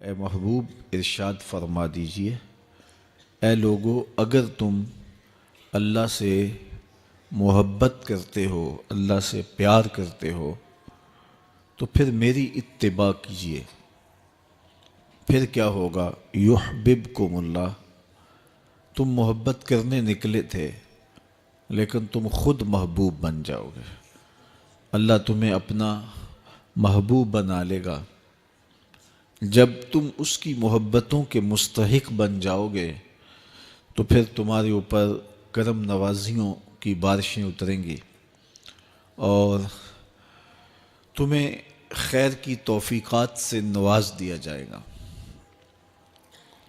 اے محبوب ارشاد فرما دیجئے، اے لوگو اگر تم اللہ سے محبت کرتے ہو، اللہ سے پیار کرتے ہو تو پھر میری اتباع کیجئے۔ پھر کیا ہوگا؟ یحببکم اللہ، تم محبت کرنے نکلے تھے لیکن تم خود محبوب بن جاؤ گے، اللہ تمہیں اپنا محبوب بنا لے گا۔ جب تم اس کی محبتوں کے مستحق بن جاؤ گے تو پھر تمہارے اوپر کرم نوازیوں کی بارشیں اتریں گی اور تمہیں خیر کی توفیقات سے نواز دیا جائے گا۔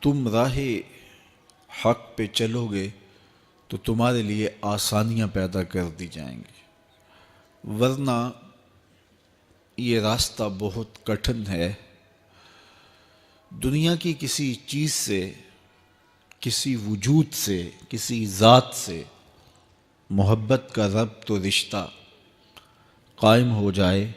تم راہ حق پہ چلو گے تو تمہارے لیے آسانیاں پیدا کر دی جائیں گی، ورنہ یہ راستہ بہت کٹھن ہے۔ دنیا کی کسی چیز سے، کسی وجود سے، کسی ذات سے محبت کا ربط و رشتہ قائم ہو جائے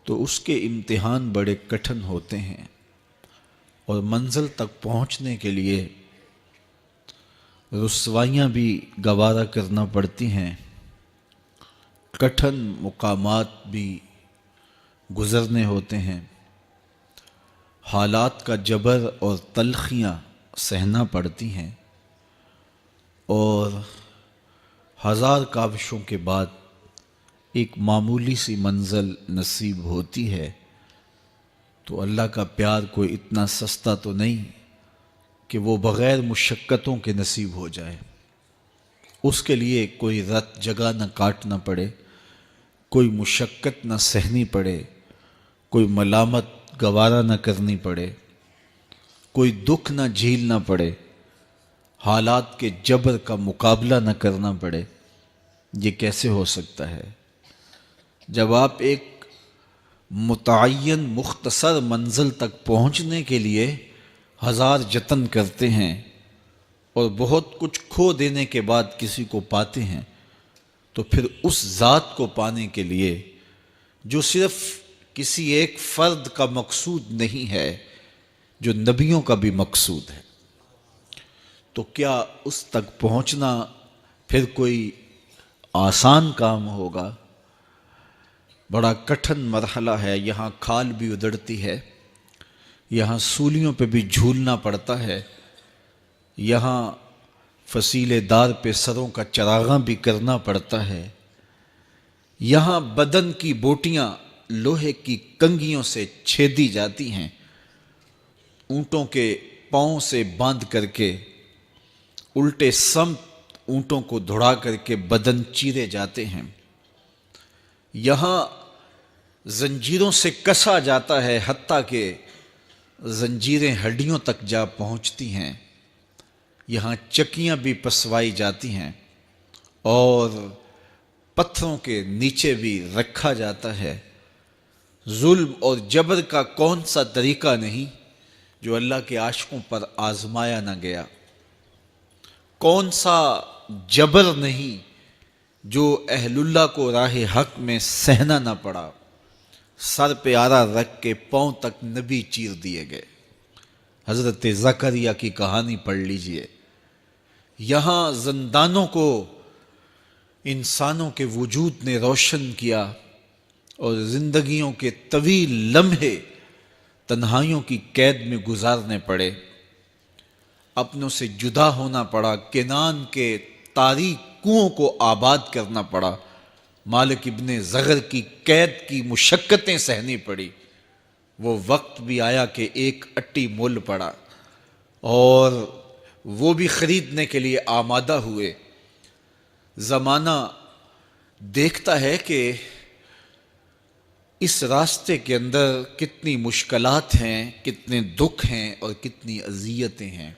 تو اس کے امتحان بڑے کٹھن ہوتے ہیں اور منزل تک پہنچنے کے لیے رسوائیاں بھی گوارا کرنا پڑتی ہیں، کٹھن مقامات بھی گزرنے ہوتے ہیں، حالات کا جبر اور تلخیاں سہنا پڑتی ہیں، اور ہزار کاوشوں کے بعد ایک معمولی سی منزل نصیب ہوتی ہے۔ تو اللہ کا پیار کوئی اتنا سستا تو نہیں کہ وہ بغیر مشقتوں کے نصیب ہو جائے۔ اس کے لیے کوئی رت جگہ نہ کاٹنا پڑے، کوئی مشقت نہ سہنی پڑے، کوئی ملامت گوارا نہ کرنی پڑے، کوئی دکھ نہ جھیلنا پڑے، حالات کے جبر کا مقابلہ نہ کرنا پڑے۔ یہ کیسے ہو سکتا ہے؟ جب آپ ایک متعین مختصر منزل تک پہنچنے کے لیے ہزار جتن کرتے ہیں اور بہت کچھ کھو دینے کے بعد کسی کو پاتے ہیں، تو پھر اس ذات کو پانے کے لیے جو صرف کسی ایک فرد کا مقصود نہیں ہے، جو نبیوں کا بھی مقصود ہے، تو کیا اس تک پہنچنا پھر کوئی آسان کام ہوگا؟ بڑا کٹھن مرحلہ ہے۔ یہاں کھال بھی ادڑتی ہے، یہاں سولیوں پہ بھی جھولنا پڑتا ہے، یہاں فصیلے دار پہ سروں کا چراغاں بھی کرنا پڑتا ہے، یہاں بدن کی بوٹیاں لوہے کی کنگھیوں سے چھیدی جاتی ہیں، اونٹوں کے پاؤں سے باندھ کر کے الٹے سمت اونٹوں کو دھڑا کر کے بدن چیرے جاتے ہیں، یہاں زنجیروں سے کسا جاتا ہے حتیٰ کہ زنجیریں ہڈیوں تک جا پہنچتی ہیں، یہاں چکیاں بھی پسوائی جاتی ہیں اور پتھروں کے نیچے بھی رکھا جاتا ہے۔ ظلم اور جبر کا کون سا طریقہ نہیں جو اللہ کے عاشقوں پر آزمایا نہ گیا؟ کون سا جبر نہیں جو اہل اللہ کو راہ حق میں سہنا نہ پڑا؟ سر پہ آرا رکھ کے پاؤں تک نبی چیر دیے گئے۔ حضرت زکریا کی کہانی پڑھ لیجئے۔ یہاں زندانوں کو انسانوں کے وجود نے روشن کیا اور زندگیوں کے طویل لمحے تنہائیوں کی قید میں گزارنے پڑے، اپنوں سے جدا ہونا پڑا، کنعان کے تاریک کنووں کو آباد کرنا پڑا، مالک ابن زغر کی قید کی مشقتیں سہنی پڑی۔ وہ وقت بھی آیا کہ ایک اٹی مول پڑا اور وہ بھی خریدنے کے لیے آمادہ ہوئے۔ زمانہ دیکھتا ہے کہ اس راستے کے اندر کتنی مشکلات ہیں، کتنے دکھ ہیں اور کتنی اذیتیں ہیں۔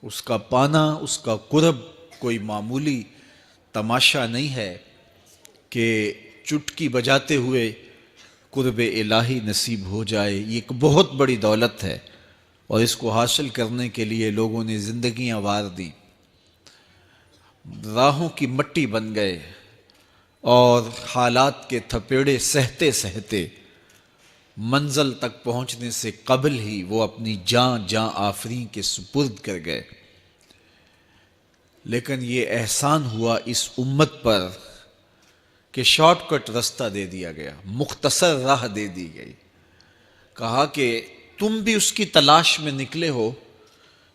اس کا پانا، اس کا قرب کوئی معمولی تماشا نہیں ہے کہ چٹکی بجاتے ہوئے قرب الہی نصیب ہو جائے۔ یہ ایک بہت بڑی دولت ہے اور اس کو حاصل کرنے کے لیے لوگوں نے زندگیاں وار دیں، راہوں کی مٹی بن گئے اور حالات کے تھپیڑے سہتے سہتے منزل تک پہنچنے سے قبل ہی وہ اپنی جان آفرین کے سپرد کر گئے۔ لیکن یہ احسان ہوا اس امت پر کہ شارٹ کٹ رستہ دے دیا گیا، مختصر راہ دے دی گئی۔ کہا کہ تم بھی اس کی تلاش میں نکلے ہو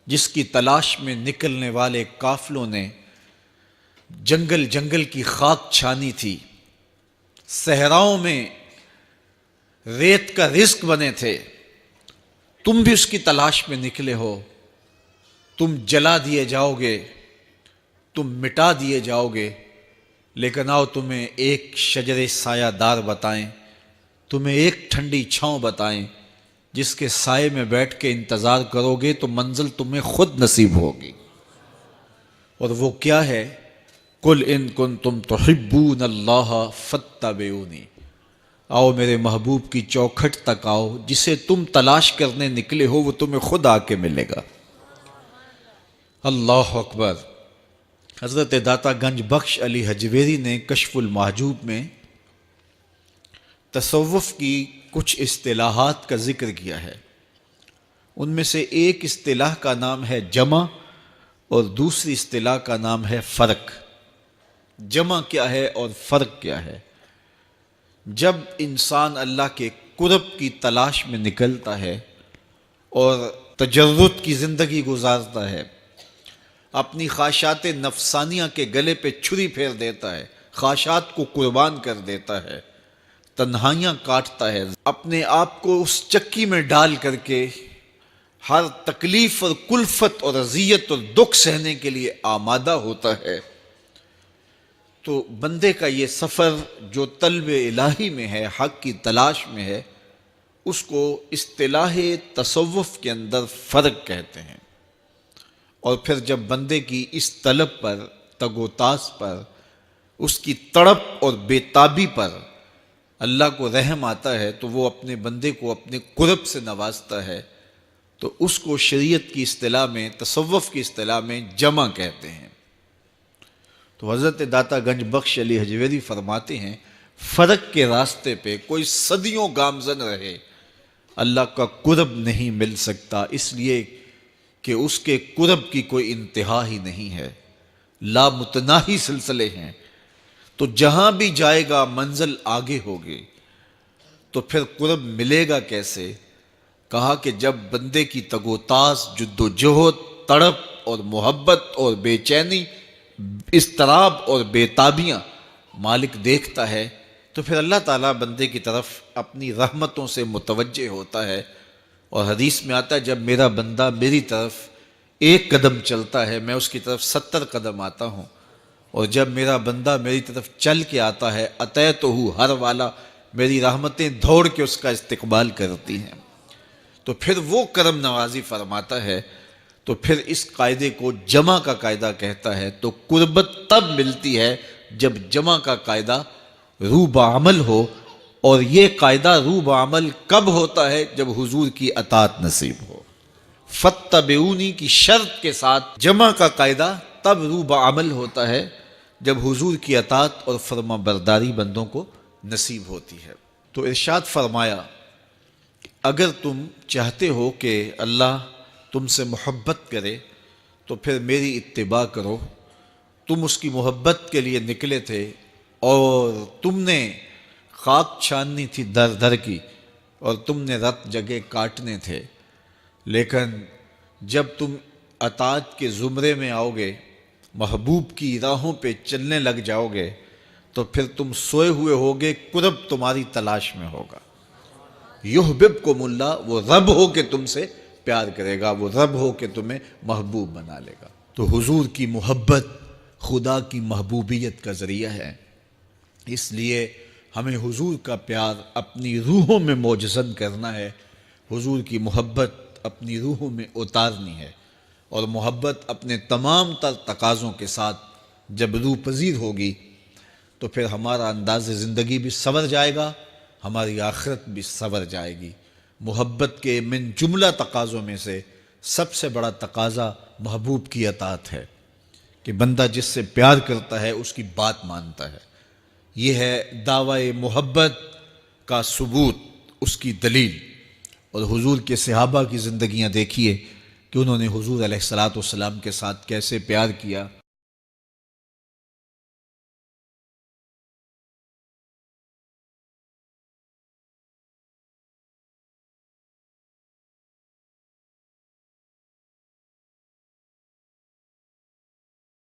جس کی تلاش میں نکلنے والے قافلوں نے جنگل کی خاک چھانی تھی، صحراؤں میں ریت کا رزق بنے تھے، تم بھی اس کی تلاش میں نکلے ہو، تم جلا دیے جاؤ گے، تم مٹا دیے جاؤ گے، لیکن آؤ تمہیں ایک شجر سایہ دار بتائیں، تمہیں ایک ٹھنڈی چھاؤں بتائیں جس کے سائے میں بیٹھ کے انتظار کرو گے تو منزل تمہیں خود نصیب ہوگی۔ اور وہ کیا ہے؟ قُلْ إِن كُنتُمْ تُحِبُّونَ اللَّهَ فَاتَّبِعُونِی، آؤ میرے محبوب کی چوکھٹ تک آؤ، جسے تم تلاش کرنے نکلے ہو وہ تمہیں خود آ کے ملے گا۔ اللہ اکبر۔ حضرت داتا گنج بخش علی حجویری نے کشف المحجوب میں تصوف کی کچھ اصطلاحات کا ذکر کیا ہے۔ ان میں سے ایک اصطلاح کا نام ہے جمع اور دوسری اصطلاح کا نام ہے فرق۔ جمع کیا ہے اور فرق کیا ہے؟ جب انسان اللہ کے قرب کی تلاش میں نکلتا ہے اور تجرد کی زندگی گزارتا ہے، اپنی خواہشات نفسانیہ کے گلے پہ چھری پھیر دیتا ہے، خواہشات کو قربان کر دیتا ہے، تنہائیاں کاٹتا ہے، اپنے آپ کو اس چکی میں ڈال کر کے ہر تکلیف اور کلفت اور اذیت اور دکھ سہنے کے لیے آمادہ ہوتا ہے، تو بندے کا یہ سفر جو طلب الہی میں ہے، حق کی تلاش میں ہے، اس کو اصطلاح تصوف کے اندر فرق کہتے ہیں۔ اور پھر جب بندے کی اس طلب پر، تگ و تاز پر، اس کی تڑپ اور بے تابی پر اللہ کو رحم آتا ہے تو وہ اپنے بندے کو اپنے قرب سے نوازتا ہے، تو اس کو شریعت کی اصطلاح میں، تصوف کی اصطلاح میں جمع کہتے ہیں۔ تو حضرت داتا گنج بخش علی حجویری فرماتے ہیں فرق کے راستے پہ کوئی صدیوں گامزن رہے، اللہ کا قرب نہیں مل سکتا، اس لیے کہ اس کے قرب کی کوئی انتہا ہی نہیں ہے، لامتناہی سلسلے ہیں۔ تو جہاں بھی جائے گا منزل آگے ہوگی، تو پھر قرب ملے گا کیسے؟ کہا کہ جب بندے کی تگ و تاز، جد و جہد، تڑپ اور محبت اور بے چینی، اضطراب اور بے تابیاں مالک دیکھتا ہے تو پھر اللہ تعالیٰ بندے کی طرف اپنی رحمتوں سے متوجہ ہوتا ہے۔ اور حدیث میں آتا ہے جب میرا بندہ میری طرف ایک قدم چلتا ہے میں اس کی طرف 70 قدم آتا ہوں، اور جب میرا بندہ میری طرف چل کے آتا ہے اتیتہ ہر والا، میری رحمتیں دوڑ کے اس کا استقبال کرتی ہیں۔ تو پھر وہ کرم نوازی فرماتا ہے، تو پھر اس قاعدے کو جمع کا قاعدہ کہتا ہے۔ تو قربت تب ملتی ہے جب جمع کا قاعدہ رو بعمل ہو، اور یہ قاعدہ رو بعمل کب ہوتا ہے؟ جب حضور کی اطاعت نصیب ہو۔ فاتبعونی کی شرط کے ساتھ جمع کا قاعدہ تب رو بعمل ہوتا ہے جب حضور کی اطاعت اور فرما برداری بندوں کو نصیب ہوتی ہے۔ تو ارشاد فرمایا اگر تم چاہتے ہو کہ اللہ تم سے محبت کرے تو پھر میری اتباع کرو۔ تم اس کی محبت کے لیے نکلے تھے اور تم نے خاک چھاننی تھی در در کی، اور تم نے رت جگہ کاٹنے تھے، لیکن جب تم اطاعت کے زمرے میں آؤ گے، محبوب کی راہوں پہ چلنے لگ جاؤ گے، تو پھر تم سوئے ہوئے ہوگے، قرب تمہاری تلاش میں ہوگا۔ یحببکم اللہ، وہ رب ہو کے تم سے پیار کرے گا، وہ رب ہو کے تمہیں محبوب بنا لے گا۔ تو حضور کی محبت خدا کی محبوبیت کا ذریعہ ہے، اس لیے ہمیں حضور کا پیار اپنی روحوں میں موجزن کرنا ہے، حضور کی محبت اپنی روحوں میں اتارنی ہے، اور محبت اپنے تمام تر تقاضوں کے ساتھ جب روح پذیر ہوگی تو پھر ہمارا انداز زندگی بھی سنور جائے گا، ہماری آخرت بھی سنور جائے گی۔ محبت کے من جملہ تقاضوں میں سے سب سے بڑا تقاضا محبوب کی اطاعت ہے، کہ بندہ جس سے پیار کرتا ہے اس کی بات مانتا ہے۔ یہ ہے دعوی محبت کا ثبوت، اس کی دلیل، اور حضور کے صحابہ کی زندگیاں دیکھیے کہ انہوں نے حضور علیہ الصلوۃ والسلام کے ساتھ کیسے پیار کیا.